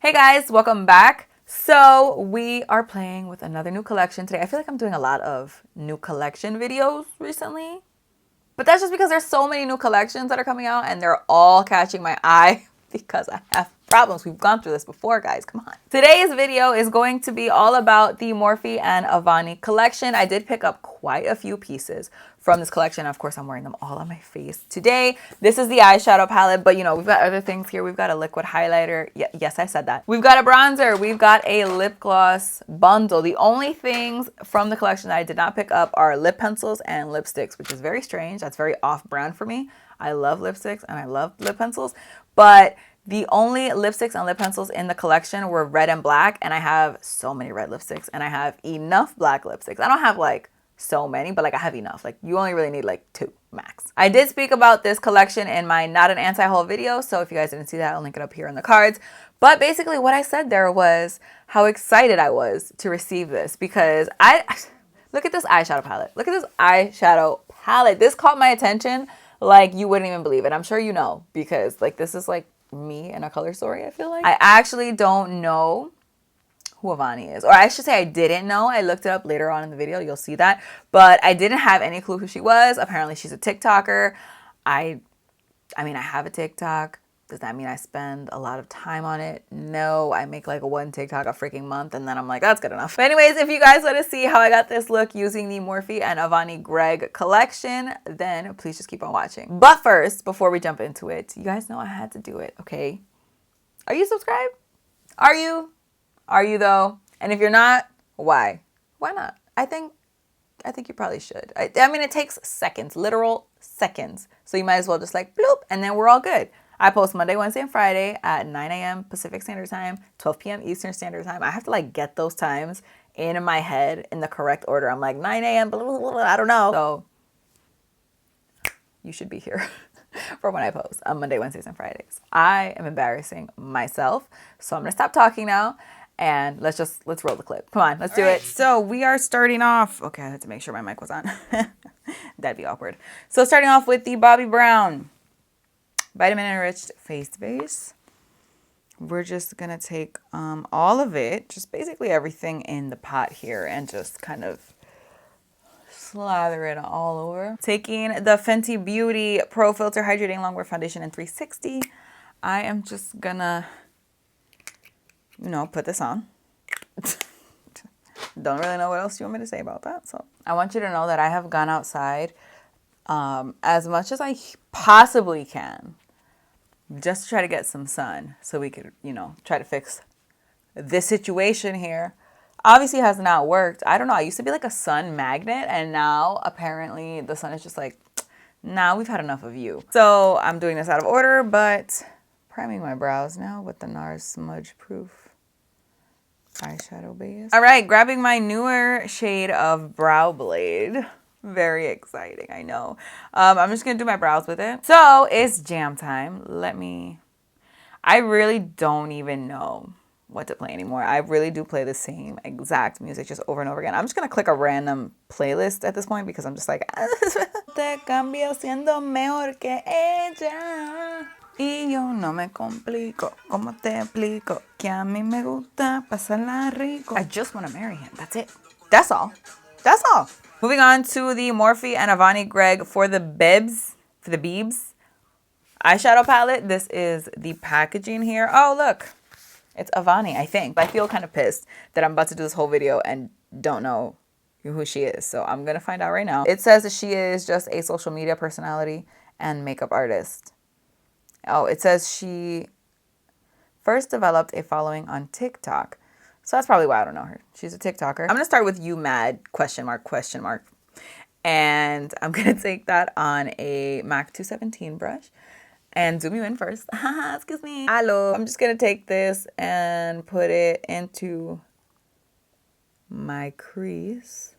Hey guys, welcome back. So we are playing with another new collection today. I feel like I'm doing a lot of new collection videos recently, but that's just because there's so many new collections that are coming out and they're all catching my eye because I have problems. We've gone through this before, guys. Come on. Today's video is going to be all about the Morphe and Avani collection. I did pick up quite a few pieces from this collection. Of course, I'm wearing them all on my face today. This is the eyeshadow palette, but you know, we've got other things here. We've got a liquid highlighter. Yes, I said that. We've got a bronzer. We've got a lip gloss bundle. The only things from the collection that I did not pick up are lip pencils and lipsticks, which is very strange. That's very off-brand for me. I love lipsticks and I love lip pencils, but the only lipsticks and lip pencils in the collection were red and black, and I have so many red lipsticks and I have enough black lipsticks. I don't have like so many, but like I have enough. Like you only really need like 2 max. I did speak about this collection in my Not an Anti-Haul video, so if you guys didn't see that, I'll link it up here in the cards. But basically what I said there was how excited I was to receive this because look at this eyeshadow palette. Look at this eyeshadow palette. This caught my attention like you wouldn't even believe it. I'm sure you know because like this is like me in a color story, I feel like. I actually don't know who Avani is, or I should say I didn't know. I looked it up later on in the video, you'll see that, but I didn't have any clue who she was. Apparently she's a TikToker. I mean, I have a TikTok. Does that mean I spend a lot of time on it? No, I make like 1 TikTok a freaking month and then I'm like, that's good enough. But anyways, if you guys want to see how I got this look using the Morphe and Avani Greg collection, then please just keep on watching. But first, before we jump into it, you guys know I had to do it, okay? Are you subscribed? Are you? Are you though? And if you're not, why? Why not? I think you probably should. I mean, it takes seconds, literal seconds. So you might as well just like bloop and then we're all good. I post Monday, Wednesday, and Friday at 9 a.m. Pacific Standard Time, 12 p.m. Eastern Standard Time. I have to like get those times in my head in the correct order. I'm like 9 a.m. Blah, blah, blah, I don't know. So you should be here for when I post on Monday, Wednesdays, and Fridays. I am embarrassing myself. So I'm going to stop talking now and let's roll the clip. Come on, let's do it. So we are starting off. Okay, I had to make sure my mic was on. That'd be awkward. So starting off with the Bobbi Brown Vitamin Enriched Face Base. We're just going to take all of it, just basically everything in the pot here and just kind of slather it all over. Taking the Fenty Beauty Pro Filt'r Hydrating Longwear Foundation in 360. I am just going to, you know, put this on. Don't really know what else you want me to say about that. So I want you to know that I have gone outside as much as I possibly can just to try to get some sun so we could, you know, try to fix this situation here. Obviously has not worked. I don't know. I used to be like a sun magnet and now apparently the sun is just like, nah, we've had enough of you. So I'm doing this out of order, but priming my brows now with the Nars Smudge Proof eyeshadow base. All right, grabbing my newer shade of Brow Blade. Very exciting, I know. I'm just gonna do my brows with it. So it's jam time. I really don't even know what to play anymore. I really do play the same exact music just over and over again. I'm just gonna click a random playlist at this point because I'm just like, te cambio siendo mejor que ella. Y yo no me complico, como te explico, que a mí me gusta pasarla rico. I just want to marry him. That's it. That's all. That's all. Moving on to the Morphe and Avani Greg for the Bebs eyeshadow palette. This is the packaging here. Oh, look. It's Avani, I think. I feel kind of pissed that I'm about to do this whole video and don't know who she is. So I'm going to find out right now. It says that she is just a social media personality and makeup artist. Oh, it says she first developed a following on TikTok. So that's probably why I don't know her. She's a TikToker. I'm going to start with you mad ? And I'm going to take that on a MAC 217 brush and zoom you in first. Excuse me. Hello. I'm just going to take this and put it into my crease.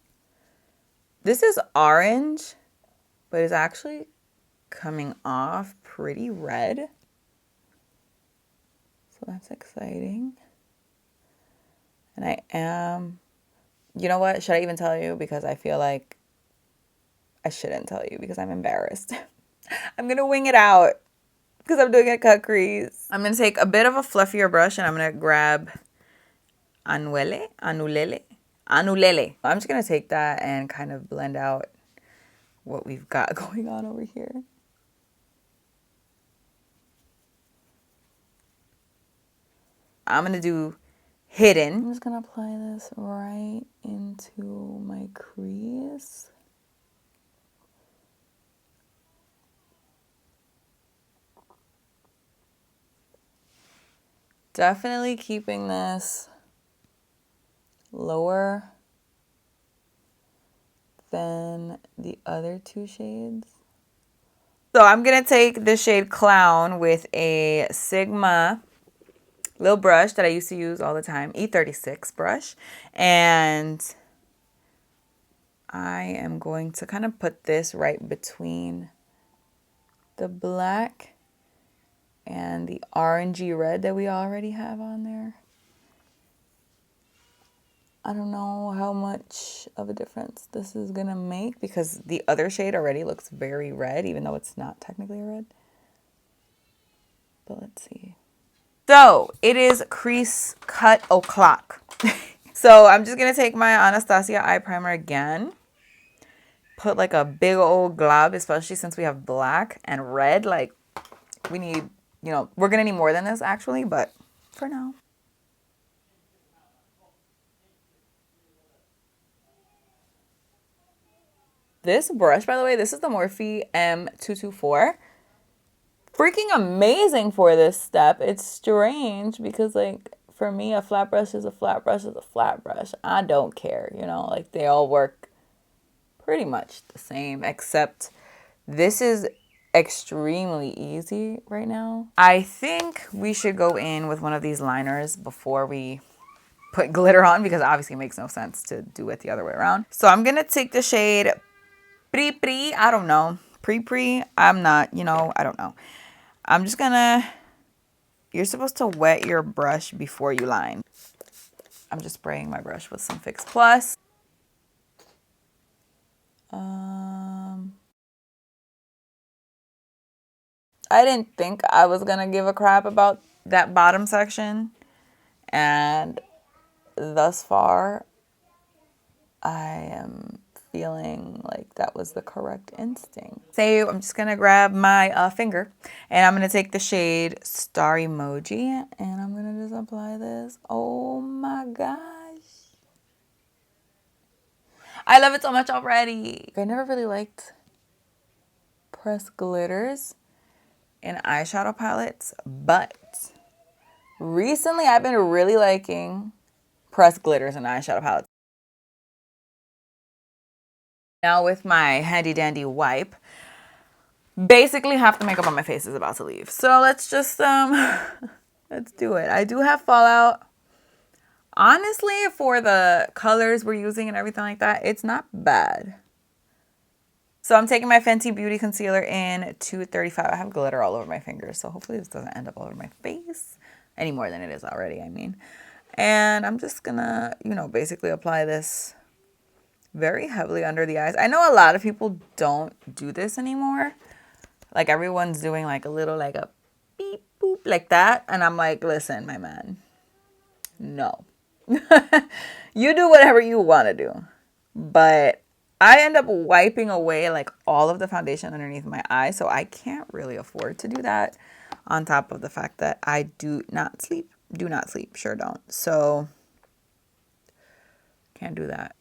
This is orange, but it's actually coming off pretty red. So that's exciting. And I am, you know what? Should I even tell you? Because I feel like I shouldn't tell you because I'm embarrassed. I'm going to wing it out because I'm doing a cut crease. I'm going to take a bit of a fluffier brush and I'm going to grab Anulele. I'm just going to take that and kind of blend out what we've got going on over here. I'm going to do hidden. I'm just going to apply this right into my crease. Definitely keeping this lower than the other two shades. So I'm going to take the shade Clown with a Sigma little brush that I used to use all the time, E36 brush. And I am going to kind of put this right between the black and the orangey red that we already have on there. I don't know how much of a difference this is gonna make because the other shade already looks very red, even though it's not technically a red. But let's see. So it is crease cut o'clock. So I'm just gonna take my Anastasia eye primer again. Put like a big old glob, especially since we have black and red. Like we need, you know, we're gonna need more than this actually, but for now. This brush, by the way, this is the Morphe M224. Freaking amazing for this step. It's strange because, like, for me, a flat brush is a flat brush is a flat brush. I don't care, you know, like they all work pretty much the same, except this is extremely easy right now. I think we should go in with one of these liners before we put glitter on because obviously it makes no sense to do it the other way around. So I'm going to take the shade Pri, I don't know. Pri, I'm not, you know, I don't know. I'm just gonna, you're supposed to wet your brush before you line. I'm just spraying my brush with some Fix Plus. I didn't think I was gonna give a crap about that bottom section. And thus far, I am feeling like that was the correct instinct. So I'm just gonna grab my finger and I'm gonna take the shade Star Emoji and I'm gonna just apply this. Oh my gosh. I love it so much already. I never really liked pressed glitters in eyeshadow palettes, but recently I've been really liking pressed glitters in eyeshadow palettes. Now with my handy dandy wipe, basically half the makeup on my face is about to leave. So let's just, let's do it. I do have fallout. Honestly, for the colors we're using and everything like that, it's not bad. So I'm taking my Fenty Beauty Concealer in 235. I have glitter all over my fingers, so hopefully this doesn't end up all over my face. Any more than it is already, I mean. And I'm just gonna, you know, basically apply this very heavily under the eyes. I know a lot of people don't do this anymore. Like everyone's doing like a little like a beep boop like that. And I'm like, listen, my man, no. You do whatever you want to do. But I end up wiping away like all of the foundation underneath my eye. So I can't really afford to do that on top of the fact that I do not sleep. Sure don't. So can't do that.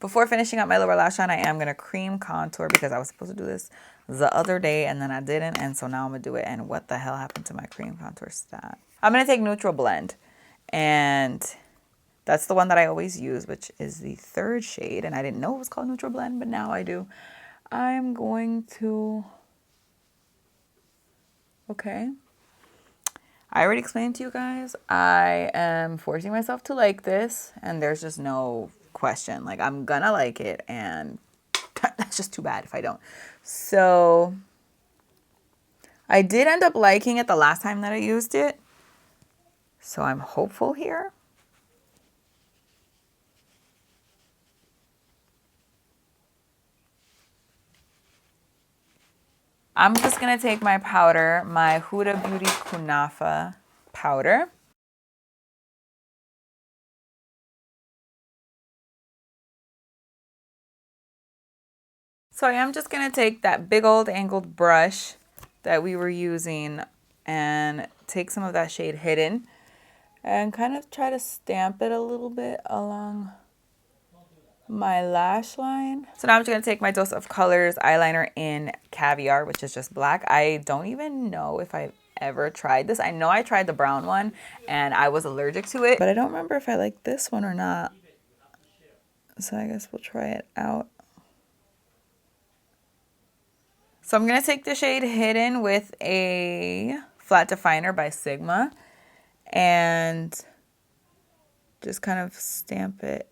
Before finishing up my lower lash line, I am going to cream contour because I was supposed to do this the other day and then I didn't. And so now I'm going to do it. And what the hell happened to my cream contour stat? I'm going to take Neutral Blend. And that's the one that I always use, which is the third shade. And I didn't know it was called Neutral Blend, but now I do. I'm going to... Okay. I already explained to you guys, I am forcing myself to like this. And there's just no question. Like, I'm gonna like it. And that's just too bad if I don't. So I did end up liking it the last time that I used it. So I'm hopeful here. I'm just going to take my powder, my Huda Beauty Kunafa powder. So I am just going to take that big old angled brush that we were using and take some of that shade Hidden and kind of try to stamp it a little bit along my lash line. So now I'm just going to take my Dose of Colors eyeliner in Caviar, which is just black. I don't even know if I've ever tried this. I know I tried the brown one and I was allergic to it, but I don't remember if I like this one or not. So I guess we'll try it out. So I'm going to take the shade Hidden with a flat definer by Sigma and just kind of stamp it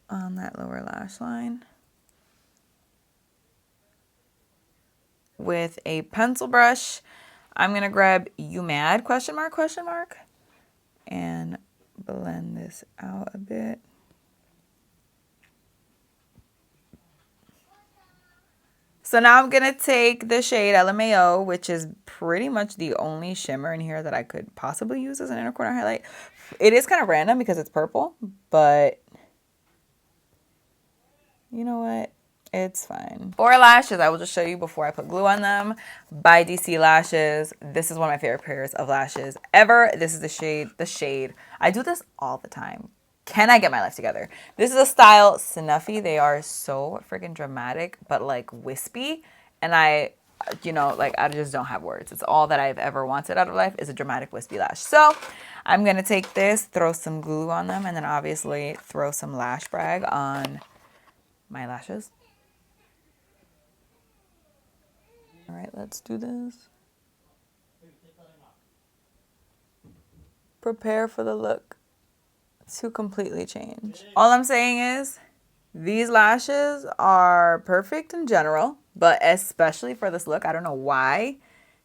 on that lower lash line. With a pencil brush, I'm going to grab You Mad, question mark, and blend this out a bit. So now I'm going to take the shade Lmao, which is pretty much the only shimmer in here that I could possibly use as an inner corner highlight. It is kind of random because it's purple, but you know what? It's fine. For lashes, I will just show you before I put glue on them. By DeeCee Lashes. This is one of my favorite pairs of lashes ever. This is the shade. I do this all the time. Can I get my life together? This is a style Snuffy. They are so freaking dramatic, but like wispy. And I just don't have words. It's all that I've ever wanted out of life is a dramatic wispy lash. So I'm going to take this, throw some glue on them, and then obviously throw some lash brag on my lashes. All right, let's do this. Prepare for the look to completely change. All I'm saying is these lashes are perfect in general, but especially for this look, I don't know why.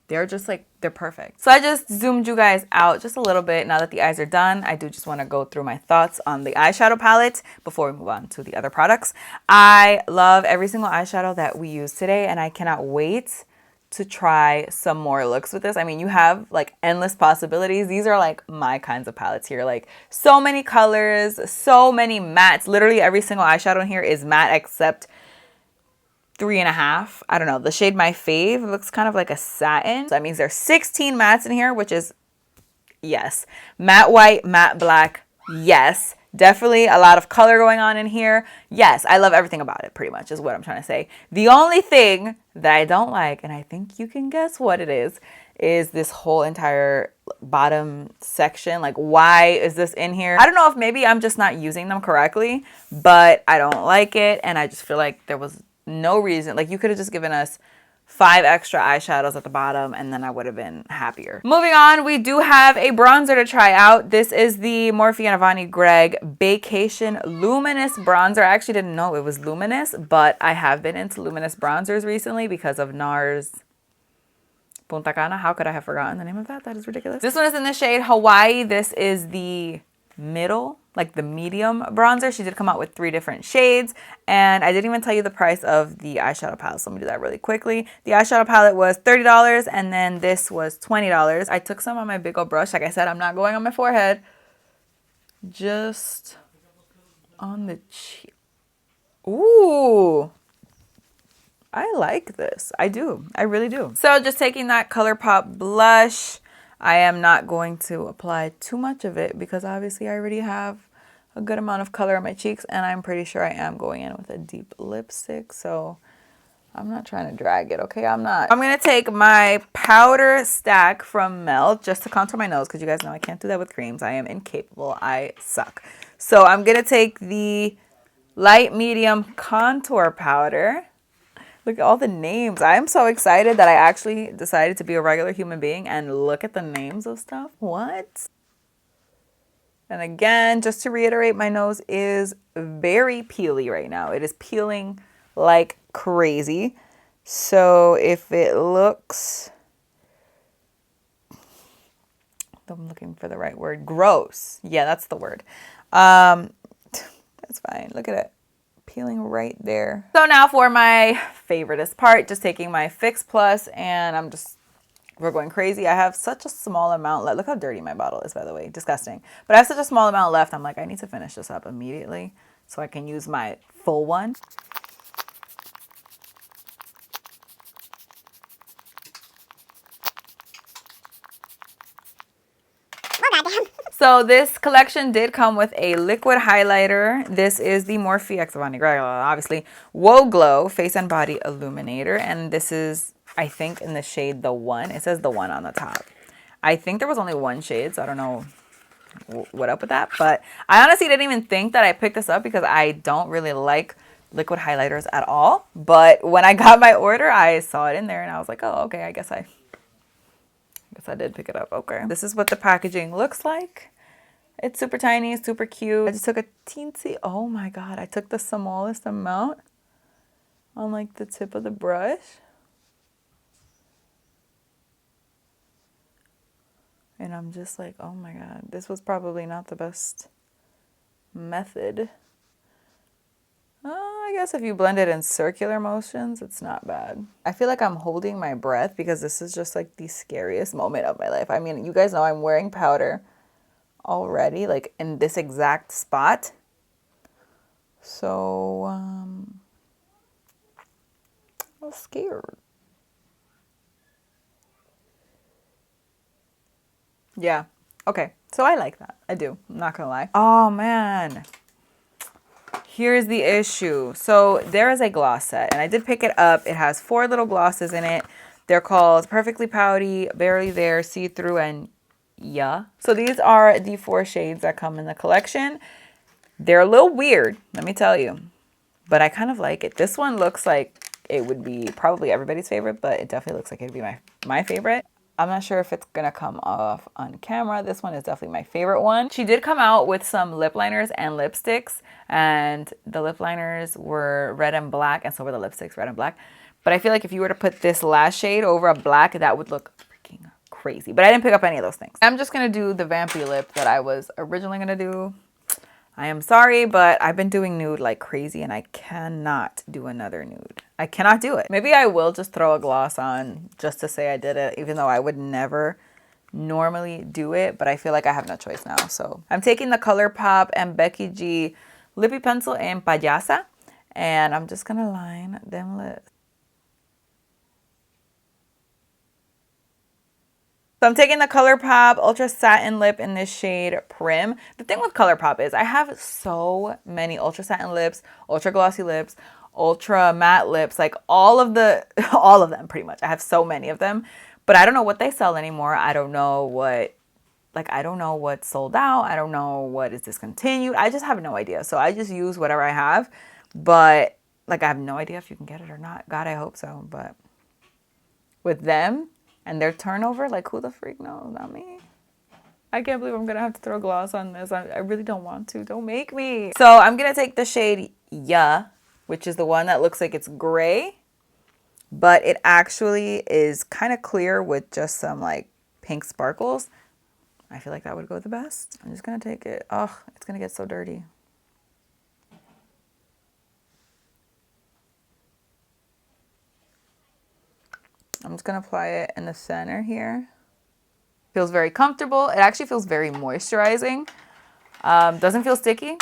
They're just like, they're perfect. So I just zoomed you guys out just a little bit. Now that the eyes are done, I do just want to go through my thoughts on the eyeshadow palette before we move on to the other products. I love every single eyeshadow that we use today, and I cannot wait to try some more looks with this. I mean, you have like endless possibilities. These are like my kinds of palettes here. Like so many colors, so many mattes. Literally every single eyeshadow in here is matte except 3.5. I don't know. The shade My Fave looks kind of like a satin. So that means there's 16 mattes in here, which is yes. Matte white, matte black, yes. Definitely a lot of color going on in here. Yes, I love everything about it, pretty much, is what I'm trying to say. The only thing that I don't like, and I think you can guess what it is this whole entire bottom section. Like, why is this in here? I don't know if maybe I'm just not using them correctly, but I don't like it, and I just feel like there was no reason. Like, you could have just given us 5 extra eyeshadows at the bottom and then I would have been happier. Moving on, we do have a bronzer to try out. This is the Morphe and Avani Greg Vacation Luminous Bronzer. I actually didn't know it was luminous, but I have been into luminous bronzers recently because of Nars Punta Cana. How could I have forgotten the name of that? That is ridiculous. This one is in the shade Hawaii. This is the middle, like the medium bronzer. She did come out with 3 different shades, and I didn't even tell you the price of the eyeshadow palette, so let me do that really quickly. The eyeshadow palette was $30, and then this was $20. I took some on my big old brush. Like I said, I'm not going on my forehead, just on the cheek. Ooh, I like this. I do. I really do. So just taking that ColourPop blush, I am not going to apply too much of it because obviously I already have a good amount of color on my cheeks, and I'm pretty sure I am going in with a deep lipstick, so I'm not trying to drag it, okay? I'm not. I'm going to take my powder stack from Melt just to contour my nose because you guys know I can't do that with creams. I am incapable. I suck. So I'm going to take the light medium contour powder. Look at all the names. I'm so excited that I actually decided to be a regular human being and look at the names of stuff. What? And again, just to reiterate, my nose is very peely right now. It is peeling like crazy. So if it looks, I'm looking for the right word, gross. Yeah, that's the word. That's fine. Look at it. peeling right there. So now for my favoriteest part, just taking my Fix Plus and we're going crazy. I have such a small amount left. Look how dirty my bottle is, by the way. Disgusting. But I have such a small amount left. I'm like, I need to finish this up immediately so I can use my full one. So this collection did come with a liquid highlighter. This is the Morphe X Avani, obviously, Whoa Glow Face and Body Illuminator. And this is, I think, in the shade The One. It says The One on the top. I think there was only one shade, so I don't know what up with that. But I honestly didn't even think that I picked this up because I don't really like liquid highlighters at all. But when I got my order, I saw it in there and I was like, oh, okay, I guess I did pick it up. Okay. This is what the packaging looks like. It's super tiny, super cute. I just took a teensy, oh my God, I took the smallest amount on like the tip of the brush. And I'm just like, oh my God, this was probably not the best method. I guess if you blend it in circular motions, it's not bad. I feel like I'm holding my breath because this is just like the scariest moment of my life. I mean, you guys know I'm wearing powder already, like in this exact spot. So, I'm scared. Yeah. Okay. So I like that. I do. I'm not gonna lie. Oh man. Here's the issue. So there is a gloss set and I did pick it up. It has 4 little glosses in it. They're called Perfectly Pouty, Barely There, See Through, and Yeah. So these are the 4 shades that come in the collection. They're a little weird, let me tell you, but I kind of like it. This one looks like it would be probably everybody's favorite, but it definitely looks like it'd be my favorite. I'm not sure if it's gonna come off on camera. This one is definitely my favorite one. She did come out with some lip liners and lipsticks, and the lip liners were red and black, and so were the lipsticks red and black. But I feel like if you were to put this last shade over a black, that would look freaking crazy. But I didn't pick up any of those things. I'm just gonna do the vampy lip that I was originally gonna do. I am sorry, but I've been doing nude like crazy and I cannot do another nude. I cannot do it. Maybe I will just throw a gloss on just to say I did it, even though I would never normally do it, but I feel like I have no choice now. So I'm taking the ColourPop and Becky G Lippy Pencil in Payasa, and I'm just gonna line them lips. So I'm taking the ColourPop Ultra Satin Lip in this shade Prim. The thing with ColourPop is I have so many Ultra Satin lips, Ultra Glossy lips, Ultra Matte lips, like all of them pretty much. I have so many of them, but I don't know what they sell anymore. I don't know what's sold out. I don't know what is discontinued. I just have no idea. So I just use whatever I have, but like I have no idea if you can get it or not. God, I hope so. But with them and their turnover, like who the freak knows? Not me. I can't believe I'm gonna have to throw gloss on this. I really don't want to. Don't make me. So I'm gonna take the shade Yeah, which is the one that looks like it's gray, but it actually is kind of clear with just some like pink sparkles. I feel like that would go the best. I'm just gonna take it. Oh, it's gonna get so dirty. I'm just gonna apply it in the center here. Feels very comfortable. It actually feels very moisturizing. Doesn't feel sticky.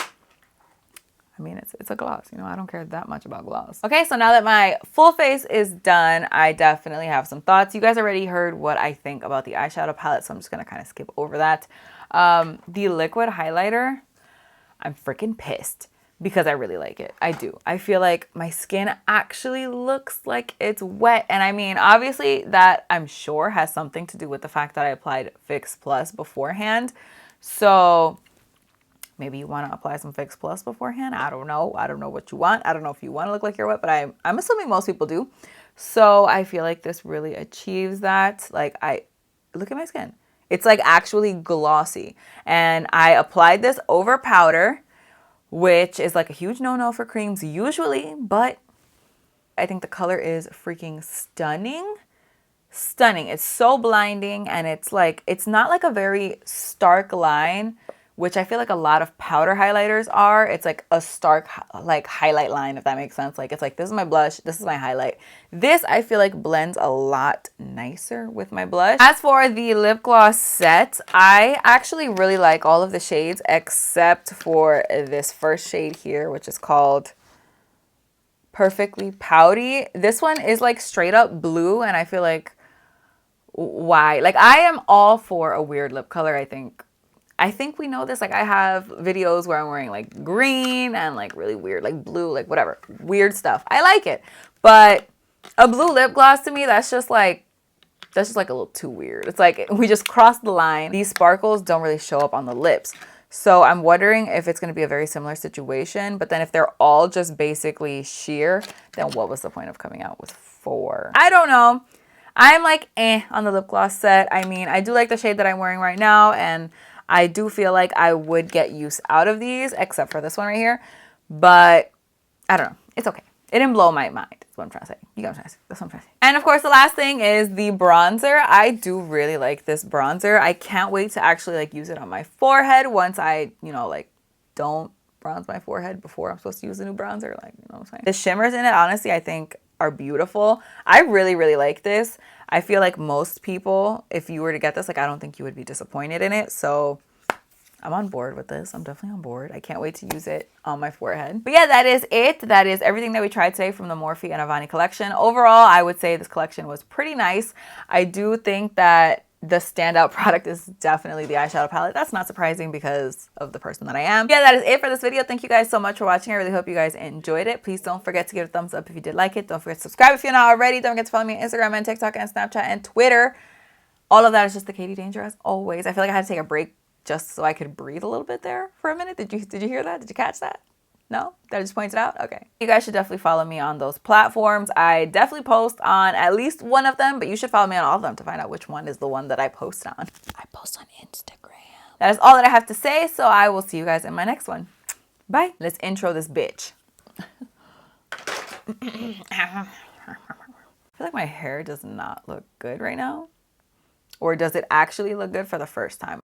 I mean, it's a gloss, you know, I don't care that much about gloss. Okay, so now that my full face is done, I definitely have some thoughts. You guys already heard what I think about the eyeshadow palette, so I'm just gonna kind of skip over that. The liquid highlighter, I'm freaking pissed because I really like it. I do. I feel like my skin actually looks like it's wet. And I mean, obviously that I'm sure has something to do with the fact that I applied Fix Plus beforehand. So maybe you want to apply some Fix Plus beforehand. I don't know. I don't know what you want. I don't know if you want to look like you're wet, but I'm assuming most people do. So I feel like this really achieves that. Like look at my skin. It's like actually glossy. And I applied this over powder, which is like a huge no-no for creams usually, but I think the color is freaking stunning. Stunning. It's so blinding, and it's like, it's not like a very stark line, which I feel like a lot of powder highlighters are. It's like a stark like highlight line, if that makes sense. Like it's like, this is my blush, this is my highlight. This I feel like blends a lot nicer with my blush. As for the lip gloss set, I actually really like all of the shades except for this first shade here, which is called Perfectly Pouty. This one is like straight up blue, and I feel like, why? Like, I am all for a weird lip color. I think we know this. Like, I have videos where I'm wearing like green and like really weird, like blue, like whatever, weird stuff. I like it. But a blue lip gloss to me, that's just like a little too weird. It's like we just crossed the line. These sparkles don't really show up on the lips. So I'm wondering if it's going to be a very similar situation. But then if they're all just basically sheer, then what was the point of coming out with 4? I don't know. I'm like on the lip gloss set. I mean, I do like the shade that I'm wearing right now, and I do feel like I would get use out of these, except for this one right here. But I don't know. It's okay. It didn't blow my mind. That's what I'm trying to say. You got what I'm trying to say. That's what I'm trying to say. And of course, the last thing is the bronzer. I do really like this bronzer. I can't wait to actually like use it on my forehead once I, you know, like don't bronze my forehead before I'm supposed to use a new bronzer. Like, you know what I'm saying? The shimmers in it, honestly, I think are beautiful. I really, really like this. I feel like most people, if you were to get this, like, I don't think you would be disappointed in it. So I'm on board with this. I'm definitely on board. I can't wait to use it on my forehead. But yeah, that is it. That is everything that we tried today from the Morphe and Avani collection. Overall, I would say this collection was pretty nice. I do think that the standout product is definitely the eyeshadow palette. That's not surprising because of the person that I am. Yeah, that is it for this video. Thank you guys so much for watching. I really hope you guys enjoyed it. Please don't forget to give it a thumbs up if you did like it. Don't forget to subscribe if you're not already. Don't forget to follow me on Instagram and TikTok and Snapchat and Twitter. All of that is just the Katie Danger as always. I feel like I had to take a break just so I could breathe a little bit there for a minute. Did you hear that? Did you catch that? No? Did I just point it out? Okay. You guys should definitely follow me on those platforms. I definitely post on at least one of them, but you should follow me on all of them to find out which one is the one that I post on. I post on Instagram. That is all that I have to say, so I will see you guys in my next one. Bye. Let's intro this bitch. I feel like my hair does not look good right now. Or does it actually look good for the first time?